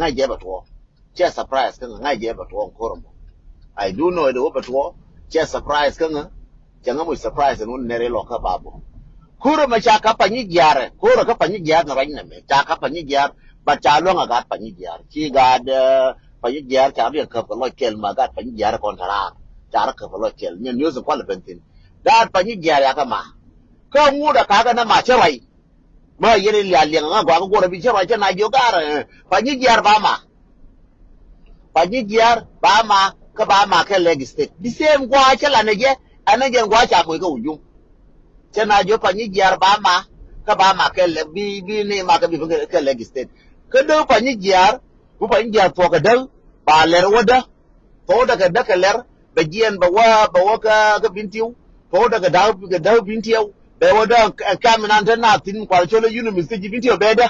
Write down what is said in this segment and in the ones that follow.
ngay je ba to che surprise kan ngay je ba to ko ro I do know the ba to che surprise kan janga mu surprise nun nere lo ka babo kuro ma cha ka panyi gyare kuro ka panyi gyar na ranya me cha ka panyi gyar ba cha lo nga ga panyi gyar chi ga de panyi gyar cha ri ka lo kel ma ga panyi gyar kon tara cha ka lo kel nyen news ko le bentin da panyi gyar ya ka ma ka mu da ka ga na ma che rai ma yene lian lian nga gwa ko bi che rai cha na yo ga ra panyi gyar ba ma ka ba ma ka leg state the same gwa cha la ne je anaje gwa cha ko ko ujum chana jo panyi giar ba ma ka ba ma ke le bi ne ma ka bi ke leg state ka do panyi giar bu panyi giar to ka dal ba ler wada to daga daka ler ba gian ba wa ka bintiu to daga da bintiu be wada ka minan tan na tin kwal cholo yunu mistake bintiu be da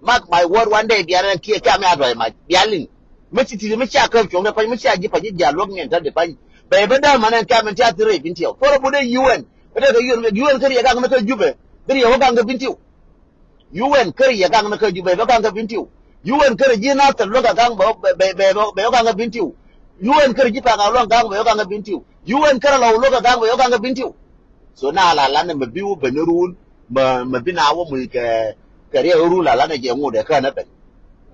mark my word one day biar ki ka mi adoi ma bialin machi ti machi aka chonga panyi machi aji panyi giar log nyen ta de panyi be ba da manan ka min ta tire bintiu for bu de UN ada ke UN kari yagang na ka jube dari ya wagang ka bintiu UN kari yagang na ka jube wagang ka bintiu UN kari jina ta loga gang ba wagang ka bintiu UN kari jipa ga long gang ba wagang ka bintiu UN kari la loga gang ba wagang ka bintiu so na la la na mabiu benurun ma binawo mu ke kari ru la la na je mu de ka na ben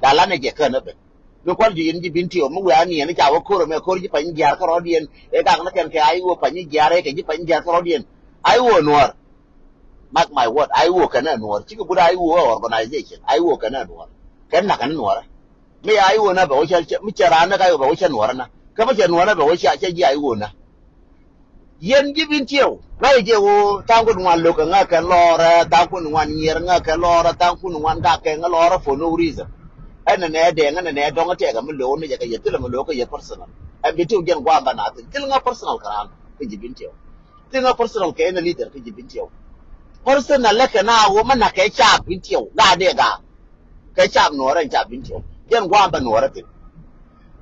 da la na je ka na ben no kwal ji yin ji bintiu mu ya ni ne cha wa ko me ko ji pa ni ya ka ro dien e gang na ken ke ai wo pa ni ya re ke ji pa ni ya ka ro dien I will nor. Mark my word, I will can nor. Chicken good I will organization. I will can nor. Can not can nor. May I will never wish Micharana guy over which and warna. Come again, whatever wish I say I will not. Yen giving you. Right, you tangun one look and I can laura, tangun 1 year and I can laura, tangun one dark and a laura for no reason. And an air dang and an air don't take a million, you tell them a look at your personal. And be too young one, but nothing. Killing a personal crown. Giving you. Tinga personal ke na leader ke jibintio personal la kana wo mana ke cha bintio ga de ga ke cha no ran cha bintio yen gwa ba no rate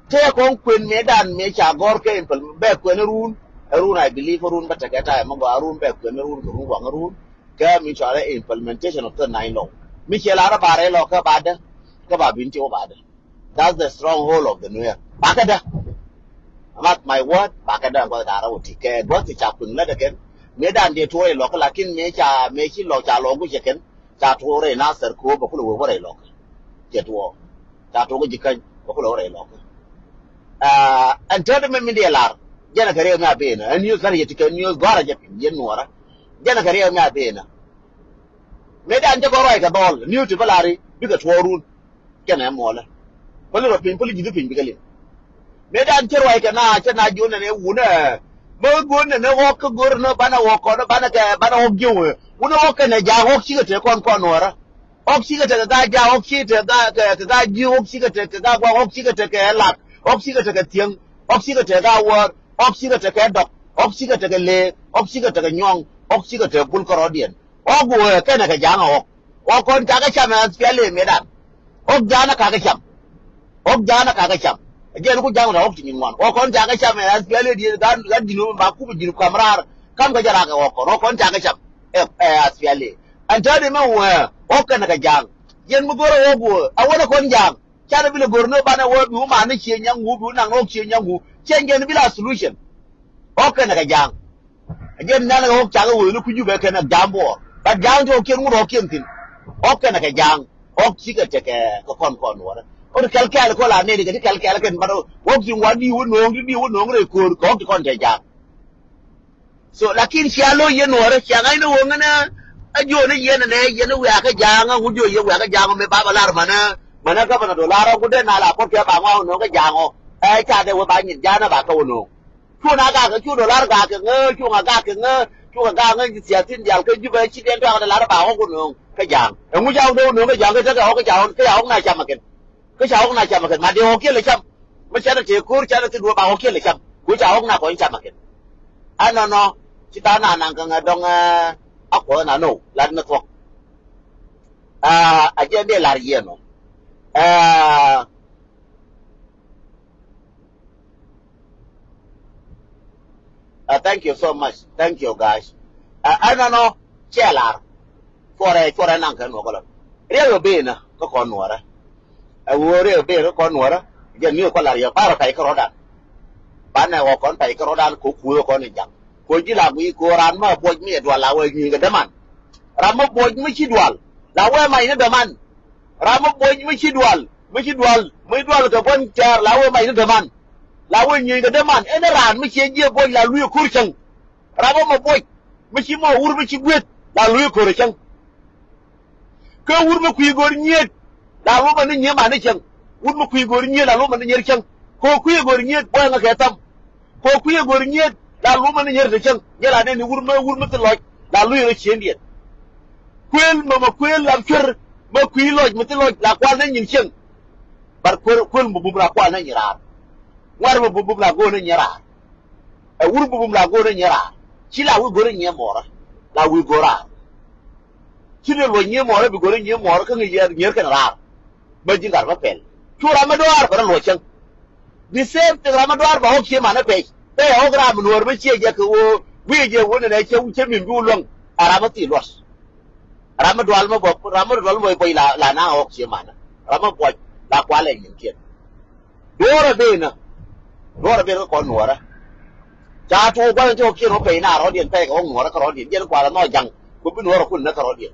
te ko kwen me dan me cha gor ke implement be kwen run I believe run ba ta ta ma gwa run be kwen run ko wa run ke mi cha implementation of the 9 law mi che la ra bare lo ka ba da ka ba bintio ba da that's the stronghold of the new year ba ka da mark my word bakada go da ra uti ke go ti cha pung la de ken me dan de to lo ka lakin me chi lo cha lo gu je ken cha to re na ser ko ba ku lo wo re lo je to cha to gu ji kan ba ku lo re lo and third me mi de lar jena kare me abena and news kare ti ken news gora je pin yen wora jena kare me abena me dan je go ro ka bol new to balari bi ka to run ken e mo la ko lo pin poli ji pin bi ka le me dan cherwai kana chana juna ne wuna mo gun ne wo ko gur no bana wo ko no bana wo giwe wuna wo kana ja wo chi te kon nora ok chi te ga ja ok chi te ga ji ok chi te ga gwa ok chi te ke lat ok chi te ke tieng ok chi te ga wor ok chi te ke dok ok chi te ke le ok chi te ke nyong ok chi te bul ko rodien ok wo kana ka ja ngo ok kon ta ga chama spele me dan ok jana ka ga cham ok jana ka ga cham again ko jangu na opti min wan o kon jaga cham as gale di dan dinu ma ku bi kamrar kam ga jara ga o kon jaga cham as gale an tade man wa o kan ga jang yen mu goro o go a wona kon jang chara bi le gorno bana wo bi ma na che nyangu bi na no che nyangu chengen bi la solution o kan ga jang again na ga o jaga wo lu ku ju be kan jambo ba jang to ken mu ro ken tin o kan ga jang o chi ga te ko kon wora o kalkal ko la ne di kalkal ken baro wo ki wadi wo no re ko kon te ja so lakin sialo ye no re sia ngai no ngana ajo ne ye ne wa ka ja nga hu jo ye wa ka ja me ba lar mana ka bana dolara ku de na la ko ke ba nga no ka ja ngo cha de wo ba nyin ja na ba ka wo no chu na ga ka chu dolar ga ka nge chu ga ka nge chu ga nge sia tin ja ka ju ba chi den da la ba ko no ka ja ngu ja no ka ja ka ka ja na cha ma ken cái cháu này chạm mà cái mà điều kia là chạm mới chạm được thì cú chạm được thì đua bảo kia là chạm cú cháu nào có chạm mà cái anh nó chỉ ta nào nàng cái đông ốc của nó nổ là nó thuộc ở trên đây là gì nó thank you so much thank you guys anh nó che là for nàng cái nó có là riêng ở bên nó có con nó đấy wore be ko nuora je mi ko la ya para kai ko rodan bana wo kon tai ko rodan ko ku ko ni jang ko ji la mi ko ran ma boj mi dwal la we ni ga daman ram ma boj mi ci dwal la we mai ne daman ram ma boj mi ci dwal ka bon jar la we mai ne daman la we ni ga daman en ran mi ci je boj la lu kur chang ram ma boj mi ci mo wur mi ci gwet la lu kur chang ko wur ma ku gor nyet la lu ma ni nyema ni chang wur ma ku gor nyet la lu ma ni nyer chang ko ku gor nyet boy nga ketam ko ku gor nyet la lu ma ni nyer de chang yela ne ni wur ma te loj la lu ye chen diet kwel ma kwel lam chur ma ku loj ma te loj la kwal ne nyin chang bar kwel mu bum la kwal ne nyira war ma bum la go ne nyira e wur bum la go ne nyira chi la wu gor nye mora la wu gora chi ne lo nye mora bi gor nye mora ka ngi yer nyer kan ra ba jingar ma pel chura ma doar bar lo chang the same te ra ma doar ba ho chi ma na pe te ho gra mu nor ba chi je ko wi je wo ne che u che min du long ara ma ti los ra ma doal ma bo ra ma doal mo bo la na ho chi ma na ra ma bo la kwa le nyin kien dora be ko nuora cha tu ba jo kien ho pe na ro dien pe ko nuora ko ro dien yen kwa la no jang ko bi nuora kun na ko ro dien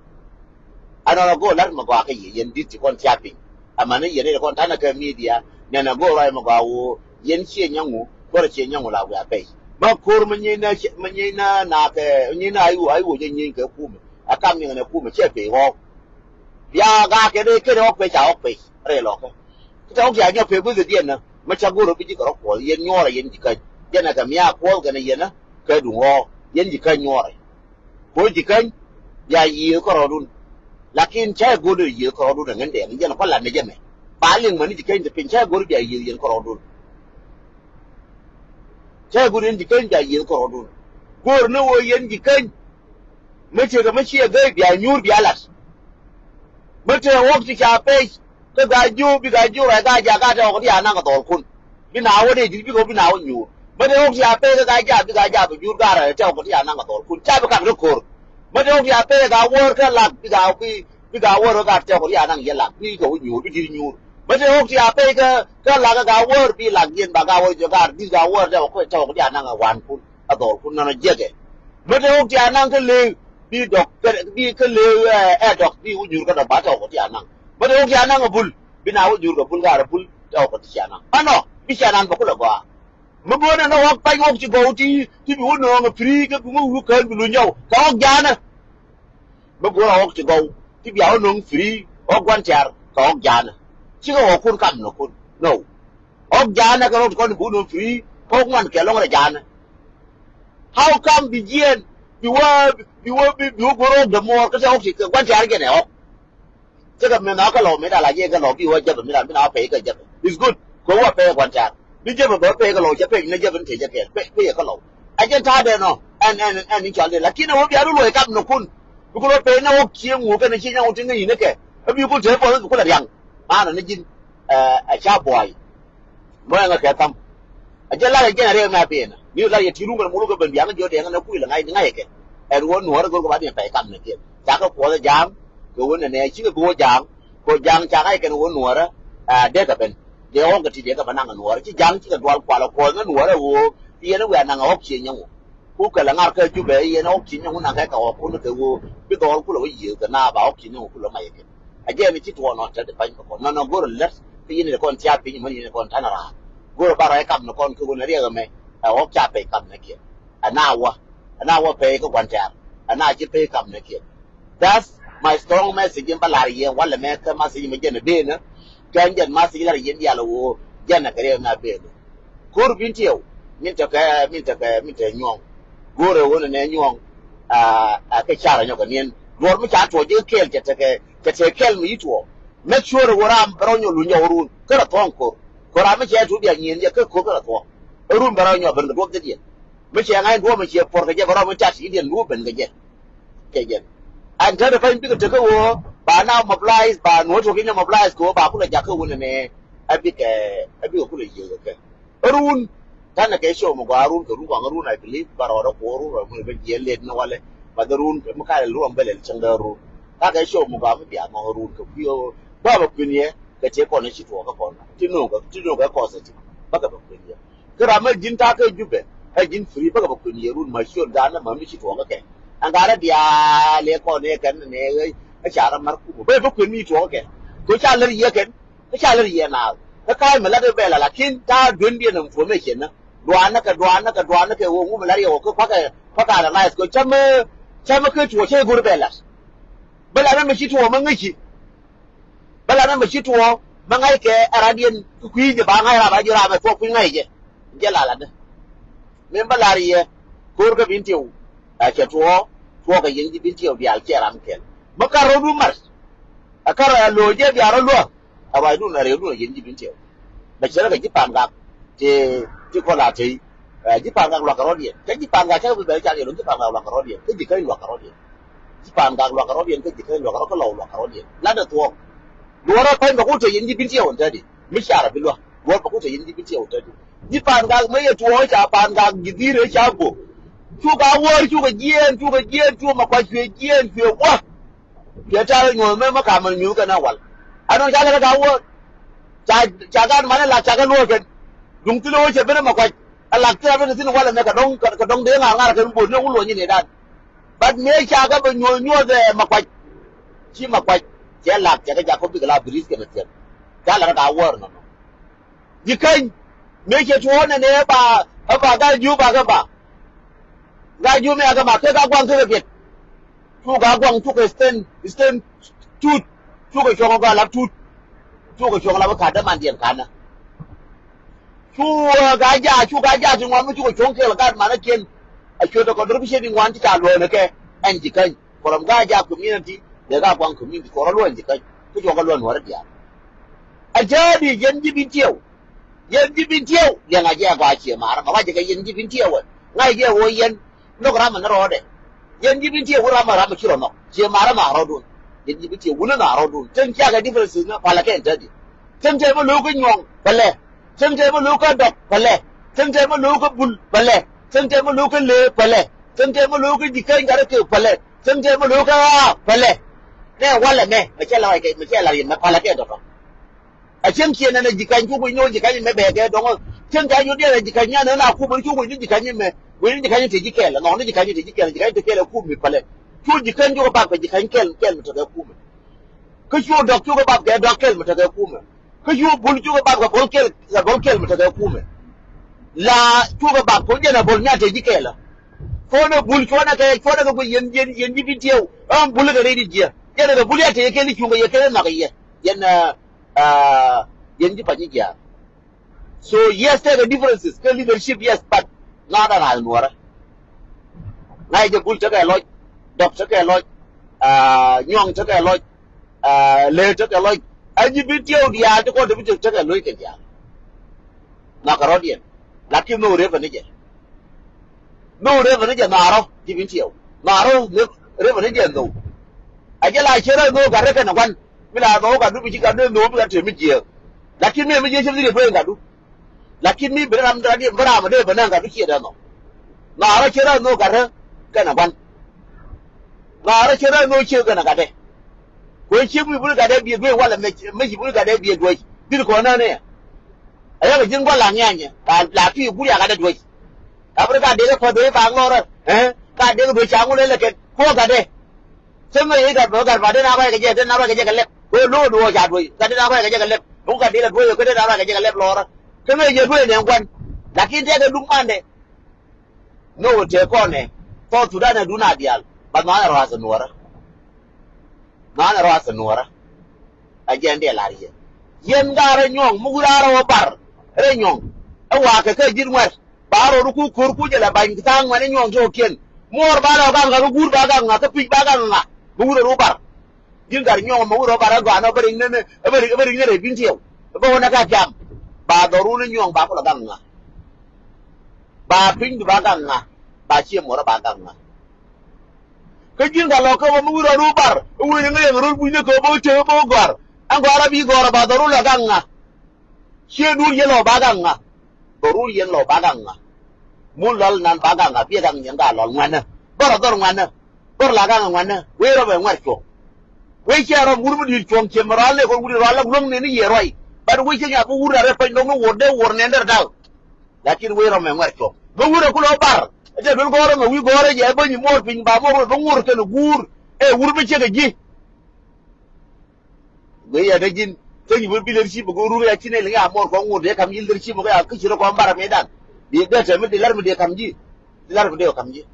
ana go lar ma gwa ka yen dit kon chapi amana yene kon tana ka media nana go rai ma gwa wo yen che nyangu ko che nyangu la wa pe ma kur ma nyina na ke nyina ayu je nyin ke ku me akam ni ne ku me che pe ho ya ga ke de ke ho pe cha ho pe re lo ko ta ho ya nya pe bu de dien na ma cha go ro bi ji ko ko yen nyo la yen ji ka yen ka mia ko ga ne yen na ke du ho yen ji ka nyo ko ji ka ya yi ko ro dun lakin cha go de yi ko ro dun ngen de ngen ko la ne je me ba ling ma ni ji ka de pin cha go de yi yen ko ro dun cha go de ji ka ja yi ko ro dun go ne wo yen ji ka me che ga biya nyur biya las me che wo ti cha pe ka ga ju ra ga ja ga ta ko ya na ga dol kun bi na wo de ji bi ko bi na wo nyu me de wo ti cha pe ga ja bi ju ga ra ta ko ya na ga dol kun cha ba ka ro ko me de wo ti cha pe ga wo ka la bi ga wo ro ga ta ko ya na ye la bi ko nyu bi ji nyu me de wo ti cha pe ka la ga wo bi la yen ba ga wo jo ga bi ga wo ta ko ya na ga wan kun a dol kun na je ge me de wo ti na ka le bi dok bi ka le dok bi u nyur ka da ba ta ko ti anang ba de ki anang bul bi na u nyur ka bul ga bul ta ko ti anang ano bi cha nan ba ko la ba mo bo na no pa ngo ti go ti bi u no nga free ka mo u ka bi lu nyau ka o ja na mo bo na o ti go ti bi a no free o gwan char ka o ja na chi ko kun kam no kun no o ja na ka ro ko bu no free ko ngwan ke lo nga ja na how come bi jen bi goro da mo ka sai ka gwan jar ke ne ho ce ka me na ka lo me da la ye ka lo bi wa je me da me na pe ka je is good ko wa pe gwan jar bi je ba pe ka lo je pe ne je ben te je ke pe ka lo a je ta de no an ni cha le la ki na wo bi aru lo ka no kun bi ko pe na wo ki ngu ka ne chi nya wo tin ni ne ke bi ko je bo ko la yang ma na ne jin a cha boy mo nga ka tam a je la ge re ma pe na ni la ye ti ru ga mo lu ga ben bi ang jo de nga ku la ngai ke e ruo nuor go ba ni pe kam ne ke cha ko ko jang go ne chi go jang cha ai ke ruo nuor de ka ben de on ga ti de ka banang nuor chi jang chi ga dwal kwa la ko nuor wo ye no wa na ngok chi nyu ku ka la ngar ka ju be ye no chi nyu na ka ka ko no ke wo bi do ku lo yi ka na ba ok chi nyu ku lo mai ke a je mi chi to no ta de pa ko no go le ti ni ko tia pi ni ni ko ta na ra go ba ra kam no kon ku ne ri ga me ok cha pe kam ne ke ana wa pe ko kwan tar ana ji pe kam ne ke that's my strong message in balari ye wala me ka message me jene be na kan jen message la yen ya lo jana kare na be kur bin tiyo min ta nyong gore wona ne nyong ka chara nyoka nien lor mi cha to je kel te kel mi to make sure wora baro nyo lu nyoru kara ton ko ra mi che tu bi nyen je ko kara to rum baro nyo ben do de die me che ngai do me che por ga je baro mi cha si dien lu ben ga je ke je an ta da fa bi ka wo ba na mobilize ba no to kin mobilize ko ba ku la ja ko wona ne abi ko le je ke run tan ke show mo ga run ko ru ko run I believe baro da ko ru mo be je le na wale ba da run mo ka le ru am bele chang da ru ta ke show mo ga mi ya mo run ko bio ba ba kun ye cái chế con này chỉ thua cái con chỉ nô cái con gì bắt gặp cái gì cái làm jin ta cái giúp cái jin free bắt gặp cái gì luôn mà sure đã nó mà mới chỉ thua cái anh ta là dia lấy con này cái này cái chả là mark cũng bây cái gì thua cái chả là gì cái chả là gì nào cái mà là cái bela là khi ta đun điện information đó đoán cái ông mà lại ông cái phát cái là cái chăm cái chùa chơi guru bela nó mới chỉ thua mà ngay chỉ bela nó mới chỉ thua mà ngay cái Arabian quý cái bang ngay là bao nhiêu mà có quý ngay chứ là đó nên bela thì cô cái biến tiêu cái thua cái gì biến tiêu bị alche làm cái mà cái rồi đúng mà cái rồi lôi chứ bị rồi luôn vậy luôn là điều luôn là gì biến tiêu mà chỉ là cái Japan gặp thì còn là thì Japan gặp loại cái điện cái Japan gặp chắc bây giờ chạy luôn Japan gặp loại cái điện cái gì cái loại cái điện Japan gặp loại cái điện cái gì cái loại cái lầu loại cái điện là được thua đua ra phải mà cũng chỉ những biến tiêu thế đi mới xả được luôn đua mà cũng chỉ những biến tiêu thế đi Japan gặp mấy thua Japan gặp gì đấy sao cũng chú cả vợ chú mà quay chuyện quá phía trái ngồi mấy cảm ơn nhiều cái nào vậy anh nói cái cả vợ chả cái mà là chả cái luôn cái đúng tí lôi chơi bên mà quay là cái bên xin qua là cái đông đấy là cái buồn nó cũng luôn như này đây bắt mấy chả cái bên nhồi về mà quay chỉ mà quay chả là chả cái chả không biết cái là bridge cái gì chả là cái vợ nó như kênh mấy cái chỗ này nè bà cái du bà cái du mấy cái mà cái quang cái việc chú cái quang chú cái stand chú cái chỗ cái là chú cái chỗ là cái khát man tiền khát chú cái giá chúng nó chú cái chỗ cái là cái mà nó kiên chú đó có đôi khi đi ngoan thì trả luôn nữa cái anh chỉ cần còn cái giá community để cái quang community có luôn chỉ cần cái chỗ cái luôn nó rất giá giờ đi dân chỉ bin tiêu liền ngay cái quá chi mà cái cái dân chỉ bin tiêu ngay cái hồi dân nó có làm nó rồi đấy dân chỉ bin tiêu có làm chỉ rồi nó chỉ mà rồi luôn dân chỉ bin tiêu nó rồi luôn chân cái difference nó phải là cái gì chân mà lũ cái nhong phải chân mà lũ cái độc phải chân mà lũ cái bùn phải chân mà lũ cái lê phải chân mà lũ cái gì cái kiểu phải chân mà lũ cái phải nè quan là nè mà chơi là gì mà phải là cái độc chân kia này gì cái chú quỳnh nhon gì cái mấy bè cái đúng không chân cái nhon là gì cái nhá nữa nào khu bên chú quỳnh gì cái như mày quỳnh gì cái như thì cái là nó gì cái như thì cái là khu mình phải chú gì cái chú cái bạc cái gì cái mà cái khu mình cái chú độc chú cái bạc cái độc cái mà cái khu mình cái chú bùn chú cái bạc cái bồn cái mà cái khu mình là chú cái bạc cũng như là bồn nhá thì cái là phone nó bùn phone nó cái yên bin tiêu bùn cái này đi gì cái này bùn thì cái này chú cái mà cái yên yenji panyikia. So yes, there are differences. The leadership, yes, but not an almora. Nigel Bull took a lot, Doc took a lot, Young took a lot, Lay took a lot, and you beat you the other one to take a look at ya. Nacarodian. Lucky no revenue. No revenue, Naro, giving you. Naro, revenue, no. I get like Chera, no, Garrekan, one. Bila mau kadu bici kadu no bila cumi dia. Lakin me bici cuma dia boleh kadu. Lakin me beram tadi beram dia benar kadu kia dah no. Nara cera no kara kena ban. Nara cera no cera kena kade. Kau cuma boleh kade biar dua wala me boleh kade biar dua. Bil kona ni. Ayah kerja kau langnya. Laki boleh kade dua. Apa kade le kau banglor. Kade dua canggul le leket. Kau kade. Semua ini dah berkat pada nama kerja kelep. Kau lu dua jadwal. Kade nama kerja kelep. Bukan dia dua, kade nama kerja kelep lor. Semua dia dua yang kuan. Laki dia ke dumpan deh. No cekon eh. Kau sudah nak duna dial. Bagaimana rasa nuara? Mana rasa nuara? Aja dia lari. Yen gara nyong, mugara wabar. Nyong. Awak ke jirmuat. Baru ruku kurku je lah bain kitang mana nyong jokian. Mor bala gang gur bagang ngah, kepik bagang ngah. Mugara wabar. Jin gar nyong mugara wabar gua na bering ne bin tiau. Bawa nak jam. Ba doru ne nyong ba ko gang ngah. Ba ping bagang ngah. Ba cia mora bagang ngah. Kajin kalau kau mugara wabar, uwe ne yang rul punya kau bawa cewek bawa gar. Anggara bi gar ba doru la gang ngah. Cia dur ye lo bagang ngah. Doru ye lo bagang ngah. Mulal nan bagang ngah, biar gang yang galol ngana. Baru dor ngana. Baru lagang ngana. Wero be ngwarco. we chero muru di chong chemarale ko gudi rala gulong ne ni yeroi but we chenya bu wura re pa ndong worde worne nder daw lakin we ro me ngwar chong bu wura ku lo bar je dul gore ma wi gore je ba ni mor pin ba mo bu wur te no gur e wur be che ji we ya de jin to ni bu bi leadership go ru ya chine linga mor ko ngur de kam yil leadership ko ya ku chiro ko mbara medan di de te mi di lar mi de kam ji lar mi de kam ji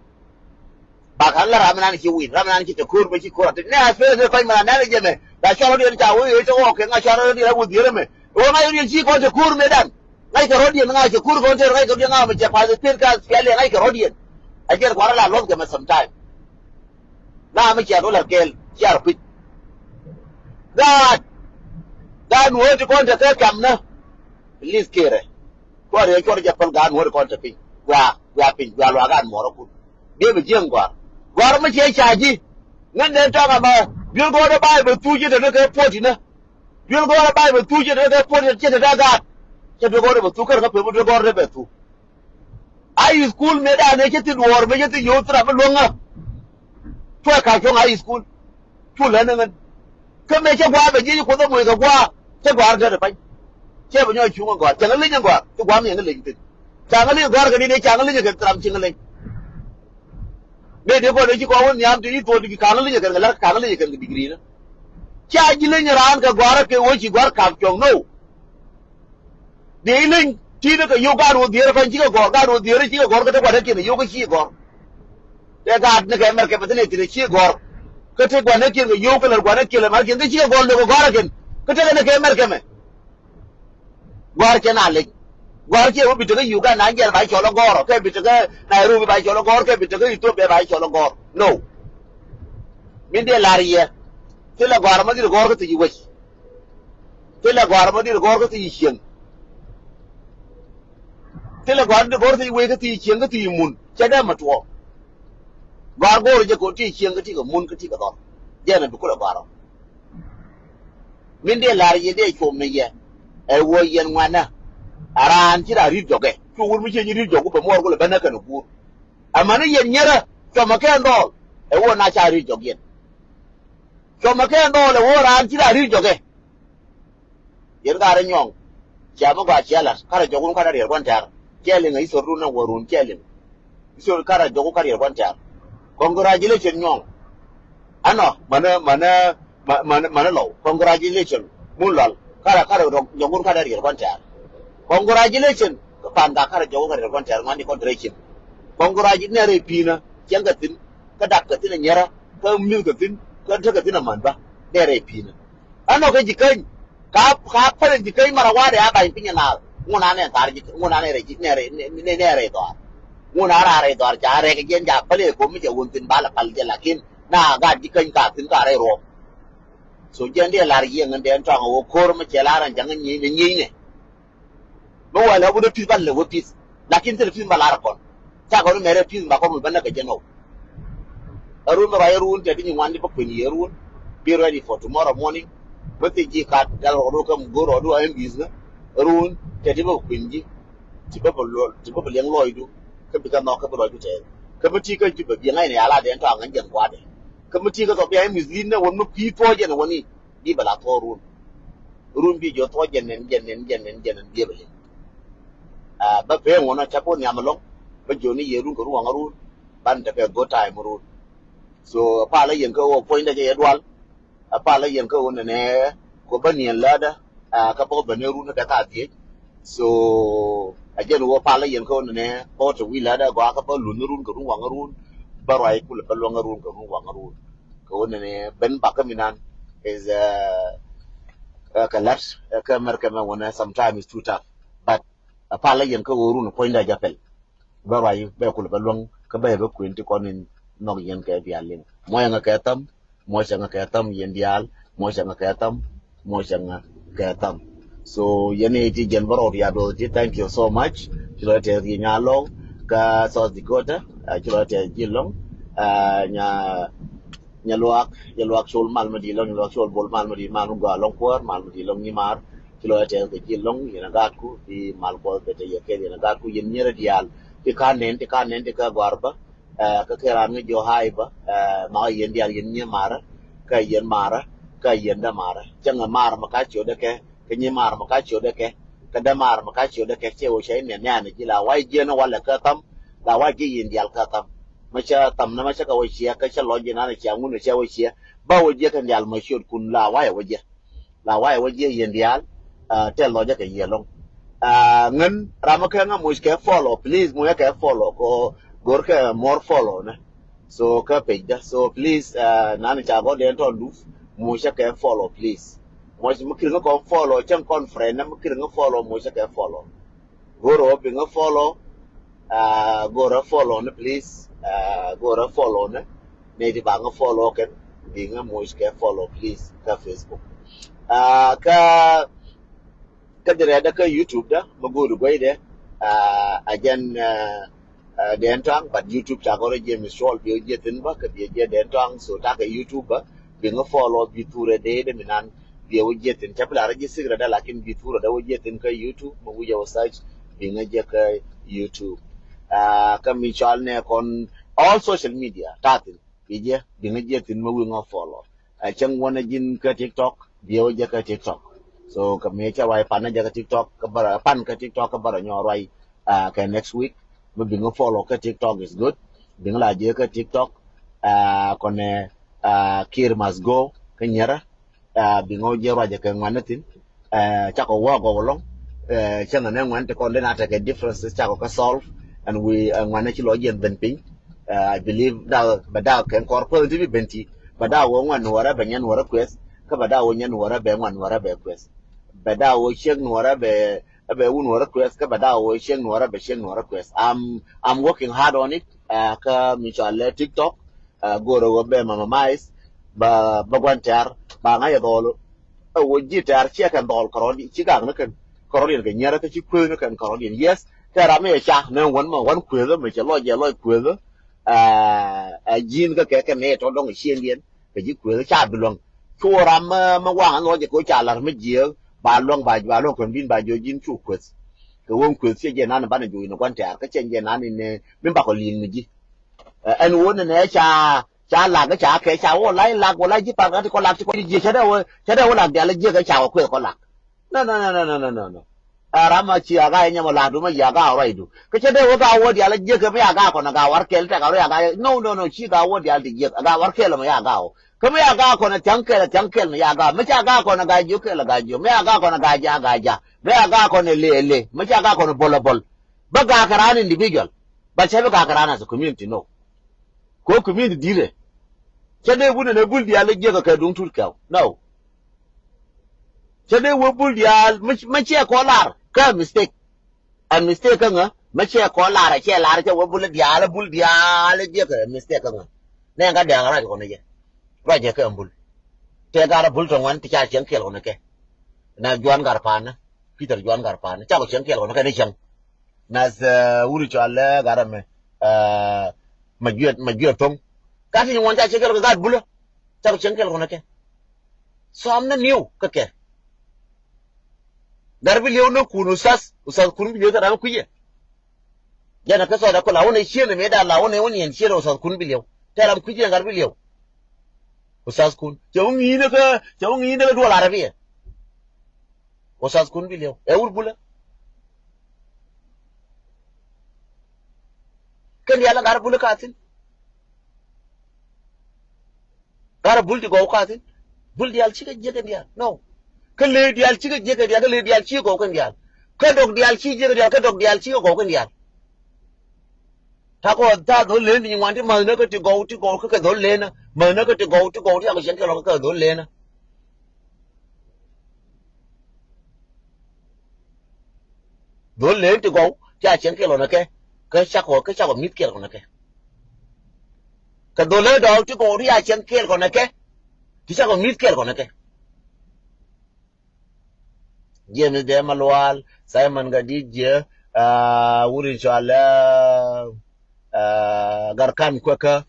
ba kan la ramana ni ki win ramana ni ki te kur be ki kur te ne a fe se ko ma na ne je me da cho ro di ta wo ye to ko ke nga cho ro di la bu di re me o nga yo ni ki ko te kur medan ngai ka ro di nga ki kur ko te ngai ko di nga me je pa se tir ka skele ngai ka ro di a jer ko la lo ke me sometime na me ki ro la kel ki ar pit dan wo ti ko te ka kam na lis kere ko re ko je pal gan wo ko te pin wa pin wa lo gan mo ro ku de be jeng gwa gwa ma che chaji ngan de ta ba bil go de ba be tu ji de ke poti na bil go de ba be tu ji de ke poti che de ga che be go de be tu kar ka pe be go de be tu ai school me da ne che ti wor me che ti yo tra ba lo nga to ka chong ai school tu le na ngan ke me che gwa be ji ko do mo ga gwa che gwa de ba che be nyo chu gwa che ngan le gwa tu gwa me ngan le ti cha ngan le gwa ga ni ne cha ngan le ke tram ching le me de ko de ko won yam ti to di kanal ni kan la kanal ni kan degree na cha ji le ran ka gwar ke wo ji gwar ka chong no de len ti de ka yo ga ro de fa ji ka ga ro de ji ka gor ka ta ke ne yo ka chi gor de ga ne ka mer ke pa ne ti chi gor ka te gwa ne ke yo ka la gwa ne ke la mar ke de chi ka gor le ko gor ke ka te ne ke mer ke me gwar ke na le gwar ke wo bi de yu ga na nge ba cho lo gor ke bi de ga na ru ba cho lo gor ke bi de ga to be ba cho lo gor no min de lariye te la gwar ma di gor ko ti wai te la gwar ma di gor ko ti chen te la gwar de gor ti wai ko ti chen ko ti mun che da ma to gwar gor je ko ti chen ko ti ko mun ko ti ko do je na du ko la gwar min de lariye de ko me ye e wo yen wana aran ci da ri joge tu wur mi ci ri jogu ba mo ko le banaka no bur amana yen nyara to ma ken do e wo na cha ri jogen to ma ken do le wo ran ci da ri joge yen ga re nyong cha ma ga cha la kara jogu ka da ri kwan tar kele ngai so ru na worun kele so kara jogu ka ri kwan tar congratulations nyong ano mana lo congratulations mulal kara jogu ka da ri kwan tar congratulations panda kara jogo kara kon tar ngani kon rekin congratulations ne re pina kyanga tin ka dak ka tin nyara ka mil ka tin ka ta ka tin man ba ne re pina ano ka jikan ka pa jikan mara wa da ba pinya na nguna ne tar ji nguna ne re ji ne re do nguna ra re do ja re ka gen ja pale ko mi je won tin bala pal je lakin na ga jikan ka tin ka re ro so jen de lar yi ngan de tang wo kor ma je laran jangan ni ne no wala bu de pis balle wo pis lakin te pis balara kon ta ko mere pis ba ko mo banna ka jeno arun ba yarun te ni wandi ba ko ni yarun be ready for tomorrow morning but the ji ka dal ro kam go ro do am business arun te ti ba ko ni ti ba lo ti ba leng loidu ka bi ka no ka ba lo te ka ba ti ka ti ba bi ngai ne ala de to ngan jen kwa de ka ba ti ka so bi am business ne won no pi to je ne woni di bala to run bi jo to jen bi ba ba pe ngona chapo ni amalong ba joni yerun ko ruwa ngaru ban ta pe go time ru so pa la yen ko point da je edwal pa la yen ko ne ko ban yen lada ka po ban ru na ka ti so a je no pa la yen ko ne po to wi lada go ka po lun run ko ruwa ngaru ba rai ku le pa lo ngaru ko ruwa ngaru ko ne ben ba ka minan is kalat ka mar ka ma wona sometimes too tough but apala yen ko woru no point da japel ba rai be ko ba long ka be ba kuin ti konin no yen ka bialin mo yang ka tam mo sang ka tam yen dial mo sang ka tam mo sang ka tam so yene ti gen baro ya do ti thank you so much chilo te ri nyalo ka South Dakota chilo te jilong nya luak sol mal madi long luak sol bol mal madi mal go long por mal madi long ni mar kilo ate ke jilong ina gatku di mal ko bete ye ke ina gatku yin nyere dial ti kanen ti ka garba ka keran ngi jo haiba ma yin dial yin ni mara ka yin mara ka yenda mara changa mara makacho de ke kenye mara makacho de ke kada mara makacho de ke che o shay ne ne ji la wai je na wala ka tam la wai ji yin dial ka tam ma cha tam na ma cha ka wo chia ka cha lo ji na cha ngun cha wo chia ba wo je kan dial ma shot kun la wai wo je yin dial te lo je ke ye long ngân rama ke nga mush ke follow please mu ke follow ko gor ke more follow na so ka page da so please nani cha go den to du mu ke follow please mo mu kir nga ko follow chan kon friend na mu kir nga follow mu ke follow goro bi nga follow goro follow na please goro follow na ne di ba nga follow ke bi nga mu ke follow please ka facebook ka kadire da ka YouTube da magudu gwai da again da entang but YouTube ta gore je misol bi je tin ba ka bi je da entang so ta ka YouTube ba bi nga follow bi ture de minan bi je tin ta pla je sigra da lakin bi ture da je tin ka YouTube mu je search bi nga je ka YouTube ka mi chal ne kon all social media ta tin bi nga je tin mu nga follow chang wana jin ka TikTok bi je ka TikTok so kami cha wai pan aja ke TikTok ke bara pan ke TikTok ke bara nyorai ke next week we bingo follow ke TikTok is good bingo la je ke TikTok kone kir must go ke nyara bingo je raja ke ngwanatin cha ko wa go long cha na ngwan te kon na ta ke differences cha ko ka solve and we ngwana chi lo yen ben ping I believe that bada ke corporate bi benti bada wo ngwan wara banyan wara quest ka bada wo nyan wara be ngwan wara be quest bada wo sheng nuara be un nuara quest ka bada wo sheng nuara quest I'm working hard on it ka michale TikTok goro go be mama mais ba gwantar ba nga ya dolo wo jitar che kan dol korodi chi ga na kan korodi ga nyara ka chi kwe na kan korodi yes ta ra me cha na wan kwe lo me che lo je lo kwe lo jin ka ke ne to dong xiên dien ka ji kwe cha bi long chu ram ma wa lo je ko cha la me je ba long kon bin ba jo jin chu kwes ko won kwes je na ba na jo ina kwanta ka chen je na ni ne min ba ko lin mi ji en won ne cha la ga cha ke cha wo lai la ko lai ji pa ga ko la ko ji cha da wo la ga la je ga cha ko ko la no ara ma chi aga nya mo la du ma ya ga rai du ka cha da wo ga wo dia la je ga ya ga ko na ga war kel ta ga ya ga no chi ga wo dia di je ga war kel ma ya ga kama ya ga ko na tankel na ya ga macha ga ko na ga ju ke la ga ju me ya ga ko na ga ja me ya ga ko na le macha ga ko na bol ba ga karan individual ba che ba ga karan as a community no ko community dire che de bu ne bul dia le je ga ka dun tur ka no che de wo bul dia macha ko lar ka mistake and mistake ka nga macha ko lar che wo bul dia le je ka mistake ka nga ne ga da ga ko ne je raja ke ambul te gara bul to wan ti cha chen kel onake na juan gar pan Peter juan gar pan cha ko chen kel onake ne chang na uri cho alle gara me ma gyet tong ka ti wan cha chen kel ga bul cha ko chen kel onake so amna new ka ke dar bi lew no kunu usas kun bi lew ta ku ye yana ka so da ko lawo ne shi ne me da lawo ne woni en shi ro usas kun bi lew ta ram ku je gar bi lew usas kun jawung ina ka do la rabi usas kun bi lew e wul bula kan yalla gar bula katin gar bul di go katin bul di al ci ga jege dia no kan le di al ci ga jege dia le di al ci go kan dia ka dog di al ci jege dia ka dog di al ci go kan dia ta ko ta do le ni wan ti ma na ka ti go ka do le na mà nó có ti go thì cái chuyện cái nó có đổ lên á đổ lên ti go cha chuyện cái nó cái chắc có mít cái nó cái đổ lên đó ti go thì chuyện cái nó thì chắc có mít cái nó James de Malwal Simon Gadije wurin shala garkan kwaka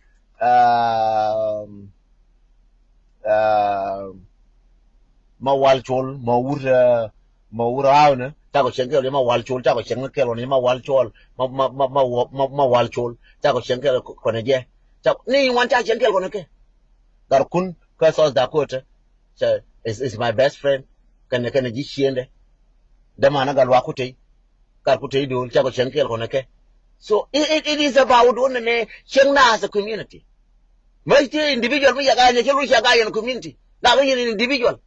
mawal chol mawur awna ta ko chenke le mawal chol ta ko chenke lo ni mawal chol mawal chol ta ko chenke ko ne je ta ni wan ta chenke ko ne ke gar kun ka so da ko ta so is my best friend kana ji chiende da mana galwa kutei kar kutei do cha ko chenkel ko neke so it is about one ne chengna as a community mai ti individual mi yaga ne chelu shaga yen community da ga yen individual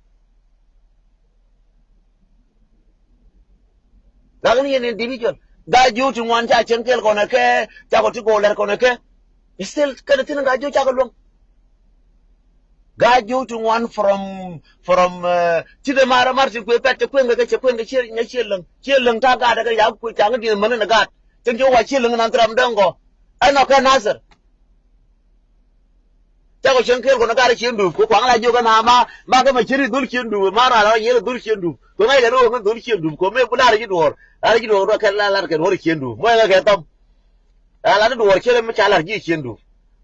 da ga yen individual ga ju tu wan cha chenkel ko neke cha ko ti ko ler ko neke still kana tin ga ju cha ko long ga ju tu wan from ti de mara martin ko pette ko nga che ko nga chelang ta ga da ya ko ta nga di man na ga tin jo wa chelang nan tram dango ana ka nasar ta ko chenkel ko na ga chen du ko kwang la jo ga na ma ga ma chiri dul chen du ma ra la ye dul chen du ko ngai da ro ga dul chen du ko me bu la ri dor ala ji dor ka la ka hor chen du mo ga ka tam ala da dor chen me cha la ji chen du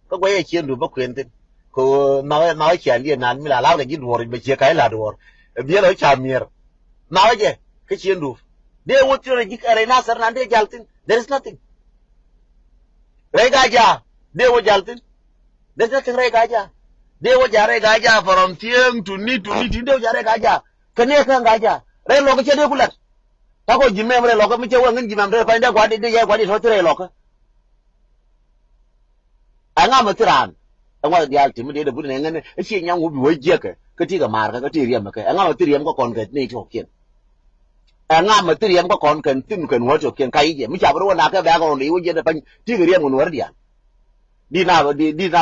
ko ko ye chen du ba kwen tin ko nói chuyện liền nan mi la la ji dor be che kai la dor bi la cha mier na je ke chen du de wo ti ji kare na sar nan de jaltin there is nothing re ga ja de wo jaltin there's nothing re ga ja de wo jare ga ja from tieng to ni de jare ga ja kene kan ga ja re lo ke che de kulat ta ko ji mem re lo ko mi che wo ngin ji mem re pa nda kwa de ye kwa de so tre lo ko anga ma tiran anga de al ti mi de bu ne ngene e chi nyang wo bi wo je ke ti ga mar ka ti riem ka anga ma ti riem ko kon ke ni to kien anga ma ti riem ko kon ken tin ken wo to kien kai je mi cha bro na ka ba ko ni wo je de pa ti ga riem wo dia đi nào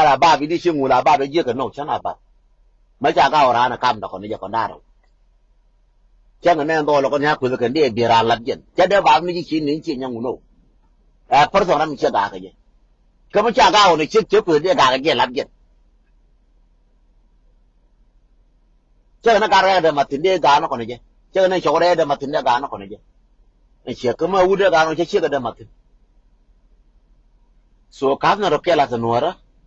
là ba vì đi xem ngủ là ba bây giờ cái nổ chắc là ba mấy cha cao ra là cam đó còn bây giờ còn đa đâu chắc là nên tôi là con nhà của cái đi bìa ra lật chuyện chắc đeo ba mươi chín đến chuyện nhau ngủ nổ phần sau năm chưa cả cái gì cái mấy cha cao này trước của đi cả cái gì lật chuyện chắc là nó cả ra để mà tính đi cả nó còn gì chắc là nó chỗ đây để mà tính đi cả nó còn gì chỉ cái mà u đi cả nó chắc chưa cái để mà tính so các nó rồi kia là nuora